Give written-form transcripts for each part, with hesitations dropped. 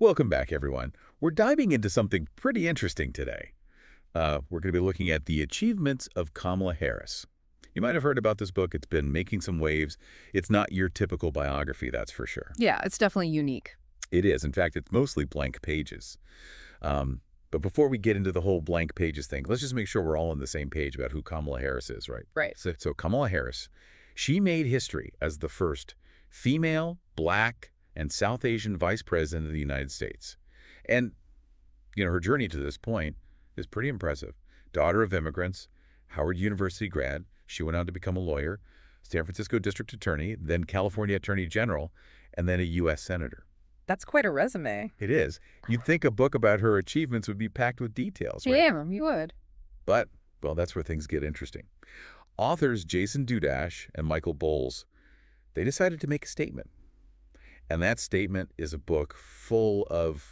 Welcome back, everyone. We're diving into something pretty interesting today. We're going to be looking at the achievements of Kamala Harris. You might have heard about this book. It's been making some waves. It's not your typical biography, that's for sure. Yeah, it's definitely unique. It is. In fact, it's mostly blank pages. But before we get into the whole blank pages thing, let's just make sure we're all on the same page about who Kamala Harris is, right? Right. So Kamala Harris, she made history as the first female, black, and South Asian vice president of the United States. And, her journey to this point is pretty impressive. Daughter of immigrants, Howard University grad. She went on to become a lawyer, San Francisco district attorney, then California attorney general, and then a U.S. senator. That's quite a resume. It is. You'd think a book about her achievements would be packed with details, right? Yeah, you would. But, well, that's where things get interesting. Authors Jason Dudash and Michael Bowles, they decided to make a statement. And that statement is a book full of,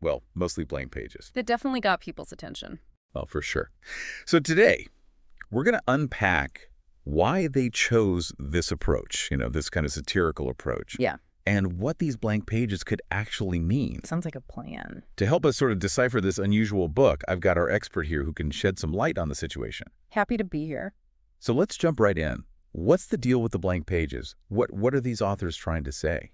well, mostly blank pages. That definitely got people's attention. Oh, for sure. So today, we're going to unpack why they chose this approach, this kind of satirical approach. Yeah. And what these blank pages could actually mean. Sounds like a plan. To help us sort of decipher this unusual book, I've got our expert here who can shed some light on the situation. Happy to be here. So let's jump right in. What's the deal with the blank pages? What are these authors trying to say?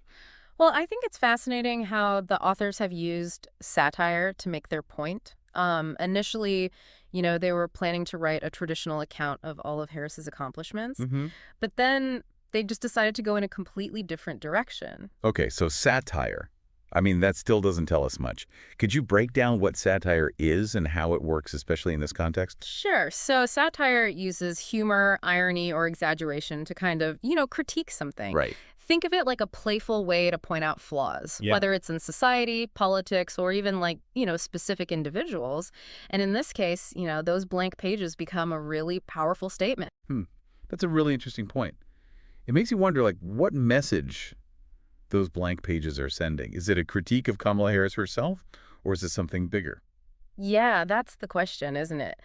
Well, I think it's fascinating how the authors have used satire to make their point. Initially, they were planning to write a traditional account of all of Harris's accomplishments. But then they just decided to go in a completely different direction. Okay, so satire. I mean, that still doesn't tell us much. Could you break down what satire is and how it works, especially in this context? Sure. So satire uses humor, irony, or exaggeration to kind of, critique something. Right. Think of it like a playful way to point out flaws, whether it's in society, politics, or even specific individuals. And in this case, those blank pages become a really powerful statement. That's a really interesting point. It makes you wonder, what message those blank pages are sending. Is it a critique of Kamala Harris herself, or is it something bigger? Yeah, that's the question, isn't it?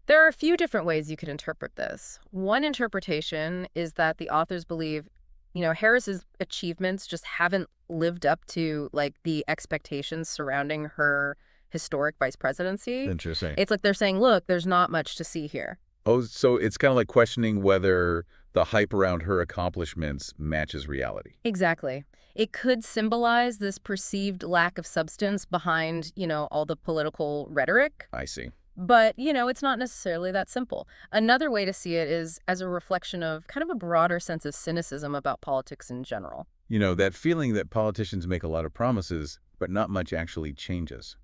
There are a few different ways you could interpret this. One interpretation is that the authors believe, Harris's achievements just haven't lived up to, the expectations surrounding her historic vice presidency. Interesting. It's like they're saying, look, there's not much to see here. Oh, so it's kind of like questioning whether the hype around her accomplishments matches reality. Exactly. It could symbolize this perceived lack of substance behind, all the political rhetoric. I see. But, it's not necessarily that simple. Another way to see it is as a reflection of kind of a broader sense of cynicism about politics in general. That feeling that politicians make a lot of promises, but not much actually changes.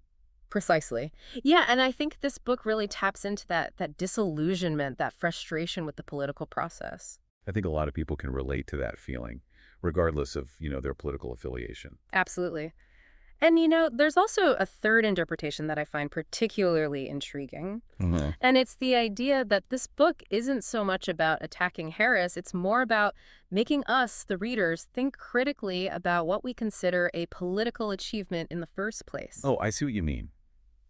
Precisely. Yeah, and I think this book really taps into that disillusionment, that frustration with the political process. I think a lot of people can relate to that feeling, regardless of, their political affiliation. Absolutely. And, there's also a third interpretation that I find particularly intriguing. And it's the idea that this book isn't so much about attacking Harris. It's more about making us, the readers, think critically about what we consider a political achievement in the first place. Oh, I see what you mean.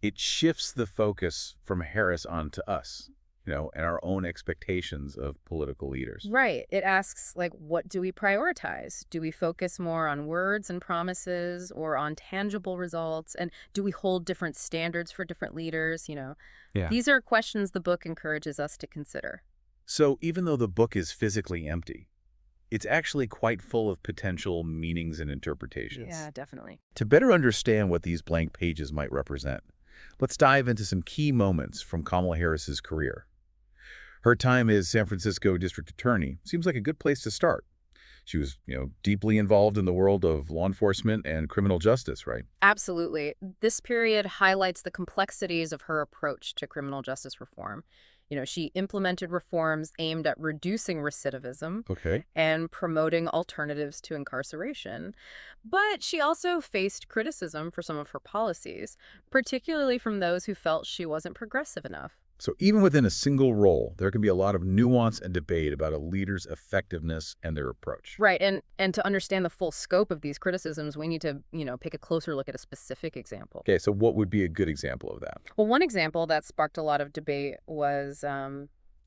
It shifts the focus from Harris onto us, and our own expectations of political leaders. Right. It asks, what do we prioritize? Do we focus more on words and promises or on tangible results? And do we hold different standards for different leaders? Yeah. These are questions the book encourages us to consider. So even though the book is physically empty, it's actually quite full of potential meanings and interpretations. Yeah, definitely. To better understand what these blank pages might represent, let's dive into some key moments from Kamala Harris's career. Her time as San Francisco district attorney seems like a good place to start. She was, deeply involved in the world of law enforcement and criminal justice, right? Absolutely. This period highlights the complexities of her approach to criminal justice reform. She implemented reforms aimed at reducing recidivism and promoting alternatives to incarceration. But she also faced criticism for some of her policies, particularly from those who felt she wasn't progressive enough. So even within a single role, there can be a lot of nuance and debate about a leader's effectiveness and their approach. Right. And to understand the full scope of these criticisms, we need to, take a closer look at a specific example. Okay, so what would be a good example of that? Well, one example that sparked a lot of debate was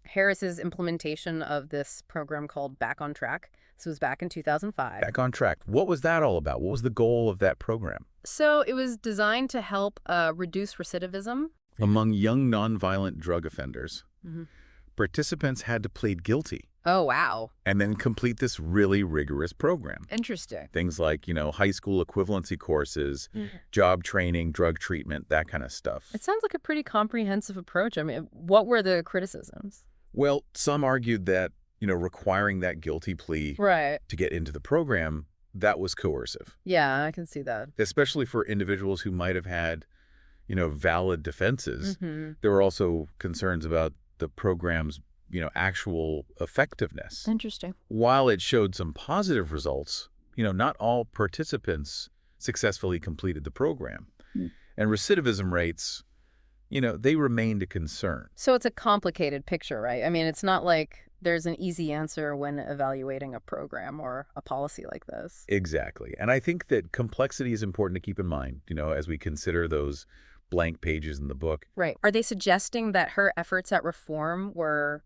Harris's implementation of this program called Back on Track, This was back in 2005. Back on track. What was that all about? What was the goal of that program? So it was designed to help reduce recidivism. Among young nonviolent drug offenders, Mm-hmm. participants had to plead guilty. Oh, wow. And then complete this really rigorous program. Interesting. Things like, high school equivalency courses, job training, drug treatment, that kind of stuff. It sounds like a pretty comprehensive approach. I mean, what were the criticisms? Well, some argued that, requiring that guilty plea to get into the program, that was coercive. Yeah, I can see that. Especially for individuals who might have had, valid defenses. Mm-hmm. There were also concerns about the program's actual effectiveness. Interesting. While it showed some positive results, not all participants successfully completed the program. And recidivism rates, they remained a concern. So it's a complicated picture, right? I mean, it's not like there's an easy answer when evaluating a program or a policy like this. Exactly. And I think that complexity is important to keep in mind, as we consider those blank pages in the book. Right. Are they suggesting that her efforts at reform were,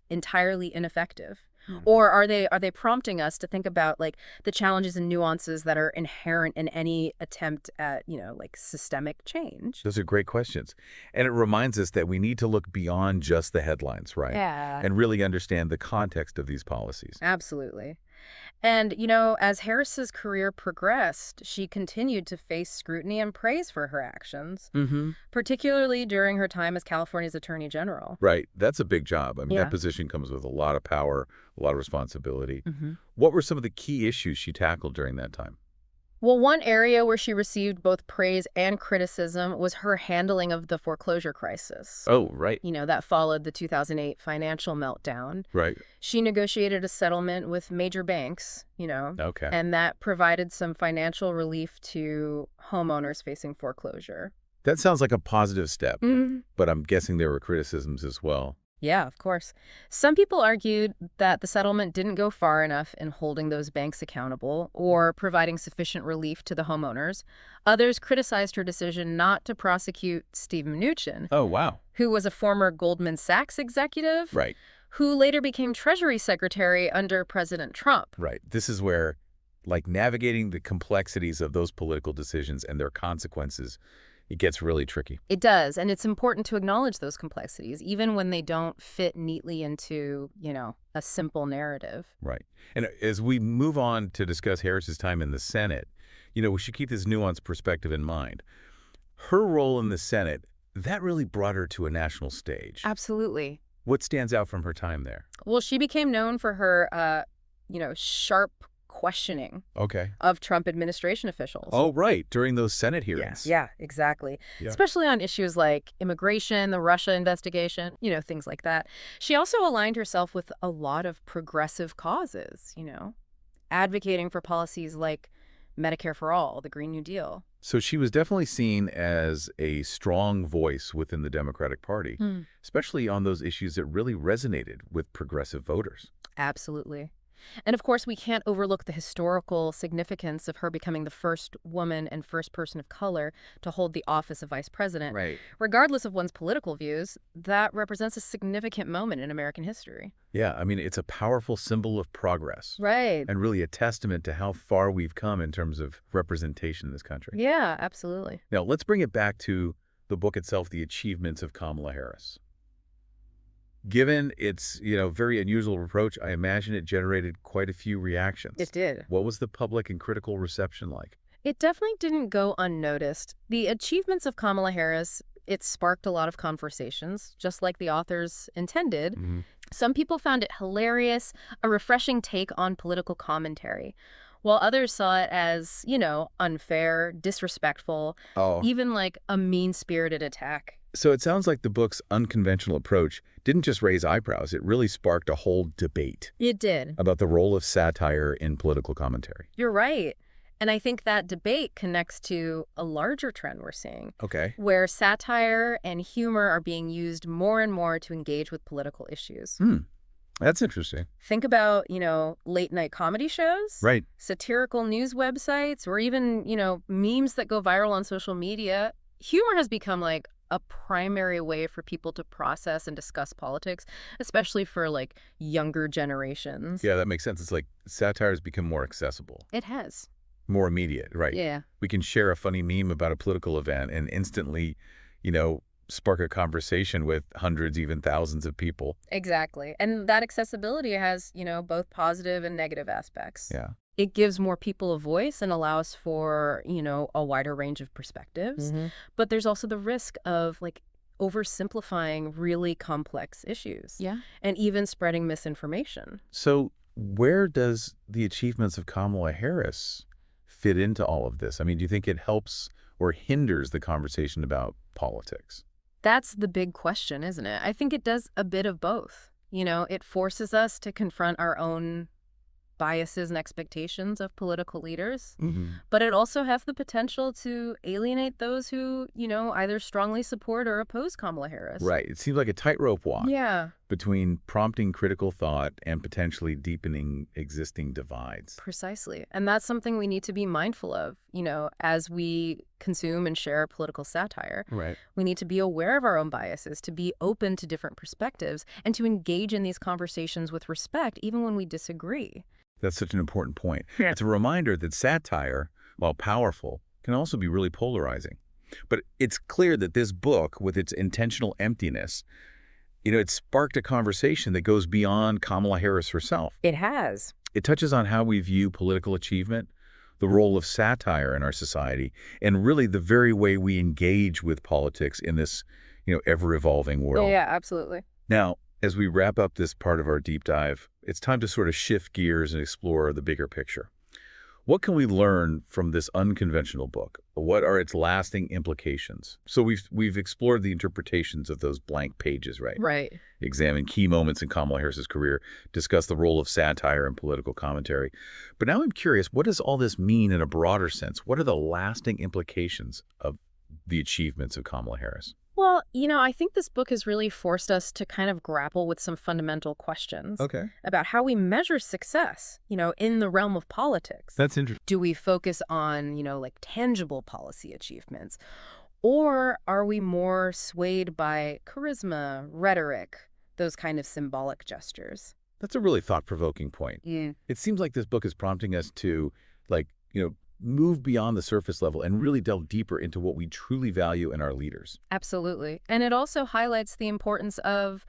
entirely ineffective? Or are they prompting us to think about like the challenges and nuances that are inherent in any attempt at, like systemic change? Those are great questions. And it reminds us that we need to look beyond just the headlines, right? Yeah. And really understand the context of these policies. Absolutely. And, as Harris's career progressed, she continued to face scrutiny and praise for her actions, particularly during her time as California's Attorney General. Right. That's a big job. I mean, Yeah. that position comes with a lot of power, a lot of responsibility. What were some of the key issues she tackled during that time? Well, one area where she received both praise and criticism was her handling of the foreclosure crisis. Oh, right. That followed the 2008 financial meltdown. Right. She negotiated a settlement with major banks, Okay. and that provided some financial relief to homeowners facing foreclosure. That sounds like a positive step, but I'm guessing there were criticisms as well. Yeah, of course. Some people argued that the settlement didn't go far enough in holding those banks accountable or providing sufficient relief to the homeowners. Others criticized her decision not to prosecute Steve Mnuchin, Oh, wow. who was a former Goldman Sachs executive, Right. who later became Treasury Secretary under President Trump. Right. This is where, navigating the complexities of those political decisions and their consequences, it gets really tricky. It does, and it's important to acknowledge those complexities, even when they don't fit neatly into, a simple narrative. Right. And as we move on to discuss Harris's time in the Senate, we should keep this nuanced perspective in mind. Her role in the Senate, that really brought her to a national stage. Absolutely. What stands out from her time there? Well, she became known for her, sharp questioning of Trump administration officials. Oh, right. During those Senate hearings. Yeah, exactly. Yeah. Especially on issues like immigration, the Russia investigation, things like that. She also aligned herself with a lot of progressive causes, advocating for policies like Medicare for All, the Green New Deal. So she was definitely seen as a strong voice within the Democratic Party, especially on those issues that really resonated with progressive voters. Absolutely. And of course, we can't overlook the historical significance of her becoming the first woman and first person of color to hold the office of vice president. Right. Regardless of one's political views, that represents a significant moment in American history. Yeah, I mean, it's a powerful symbol of progress. Right. And really a testament to how far we've come in terms of representation in this country. Yeah, absolutely. Now, let's bring it back to the book itself, The Achievements of Kamala Harris. Given its, very unusual approach, I imagine it generated quite a few reactions. It did. What was the public and critical reception like? It definitely didn't go unnoticed. The achievements of Kamala Harris, it sparked a lot of conversations, just like the authors intended. Some people found it hilarious, a refreshing take on political commentary, while others saw it as, unfair, disrespectful, even like a mean-spirited attack. So it sounds like the book's unconventional approach didn't just raise eyebrows, it really sparked a whole debate. It did. About the role of satire in political commentary. You're right. And I think that debate connects to a larger trend we're seeing. Okay. Where satire and humor are being used more and more to engage with political issues. That's interesting. Think about, late night comedy shows. Right. Satirical news websites, or even, memes that go viral on social media. Humor has become like a primary way for people to process and discuss politics, especially for like younger generations. Yeah, that makes sense. It's like satire has become more accessible, It has. more immediate, right? Yeah. We can share a funny meme about a political event and instantly, you know, spark a conversation with hundreds, even thousands of people. Exactly. And that accessibility has, both positive and negative aspects. Yeah. It gives more people a voice and allows for, a wider range of perspectives. But there's also the risk of like oversimplifying really complex issues. Yeah. And even spreading misinformation. So where does the achievements of Kamala Harris fit into all of this? I mean, do you think it helps or hinders the conversation about politics? That's the big question, isn't it? I think it does a bit of both. It forces us to confront our own biases and expectations of political leaders, but it also has the potential to alienate those who, either strongly support or oppose Kamala Harris. Right. It seems like a tightrope walk. Yeah. Between prompting critical thought and potentially deepening existing divides. Precisely. And that's something we need to be mindful of, as we consume and share political satire. Right. We need to be aware of our own biases, to be open to different perspectives, and to engage in these conversations with respect, even when we disagree. That's such an important point. Yeah. It's a reminder that satire, while powerful, can also be really polarizing. But it's clear that this book, with its intentional emptiness, it sparked a conversation that goes beyond Kamala Harris herself. It has. It touches on how we view political achievement, the role of satire in our society, and really the very way we engage with politics in this, ever-evolving world. Yeah, absolutely. Now, as we wrap up this part of our deep dive, it's time to sort of shift gears and explore the bigger picture. What can we learn from this unconventional book? What are its lasting implications? So we've explored the interpretations of those blank pages, right? Right. Examined key moments in Kamala Harris's career, discussed the role of satire and political commentary. But now I'm curious, what does all this mean in a broader sense? What are the lasting implications of the achievements of Kamala Harris? Well, I think this book has really forced us to kind of grapple with some fundamental questions about how we measure success, in the realm of politics. That's interesting. Do we focus on, like tangible policy achievements? Or are we more swayed by charisma, rhetoric, those kind of symbolic gestures? That's a really thought-provoking point. Yeah. It seems like this book is prompting us to, move beyond the surface level and really delve deeper into what we truly value in our leaders. Absolutely. And it also highlights the importance of,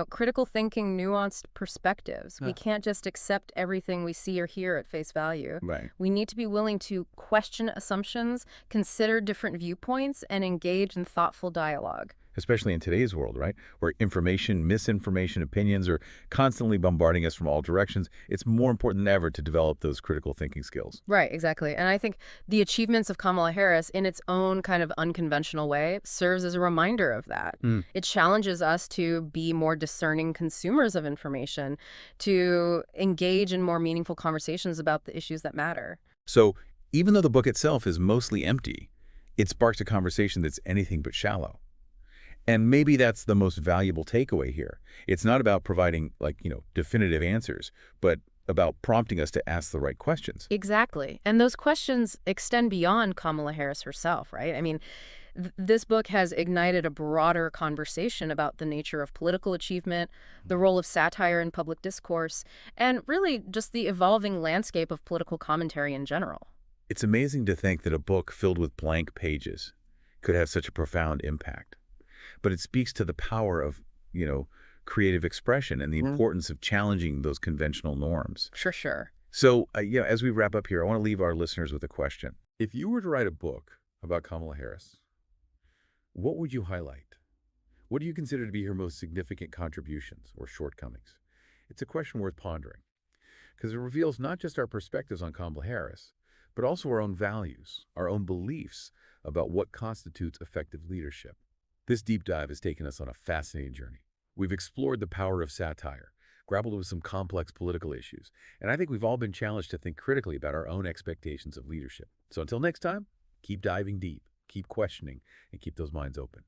critical thinking, nuanced perspectives. We can't just accept everything we see or hear at face value. Right. We need to be willing to question assumptions, consider different viewpoints, and engage in thoughtful dialogue. Especially in today's world, right? Where information, misinformation, opinions are constantly bombarding us from all directions. It's more important than ever to develop those critical thinking skills. Right, exactly. And I think the achievements of Kamala Harris, in its own kind of unconventional way, serves as a reminder of that. It challenges us to be more discerning consumers of information, to engage in more meaningful conversations about the issues that matter. So even though the book itself is mostly empty, it sparks a conversation that's anything but shallow. And maybe that's the most valuable takeaway here. It's not about providing, definitive answers, but about prompting us to ask the right questions. Exactly. And those questions extend beyond Kamala Harris herself, right? I mean, this book has ignited a broader conversation about the nature of political achievement, the role of satire in public discourse, and really just the evolving landscape of political commentary in general. It's amazing to think that a book filled with blank pages could have such a profound impact. But it speaks to the power of, creative expression and the importance of challenging those conventional norms. Sure. So, as we wrap up here, I want to leave our listeners with a question. If you were to write a book about Kamala Harris, what would you highlight? What do you consider to be her most significant contributions or shortcomings? It's a question worth pondering, because it reveals not just our perspectives on Kamala Harris, but also our own values, our own beliefs about what constitutes effective leadership. This deep dive has taken us on a fascinating journey. We've explored the power of satire, grappled with some complex political issues, and I think we've all been challenged to think critically about our own expectations of leadership. So until next time, keep diving deep, keep questioning, and keep those minds open.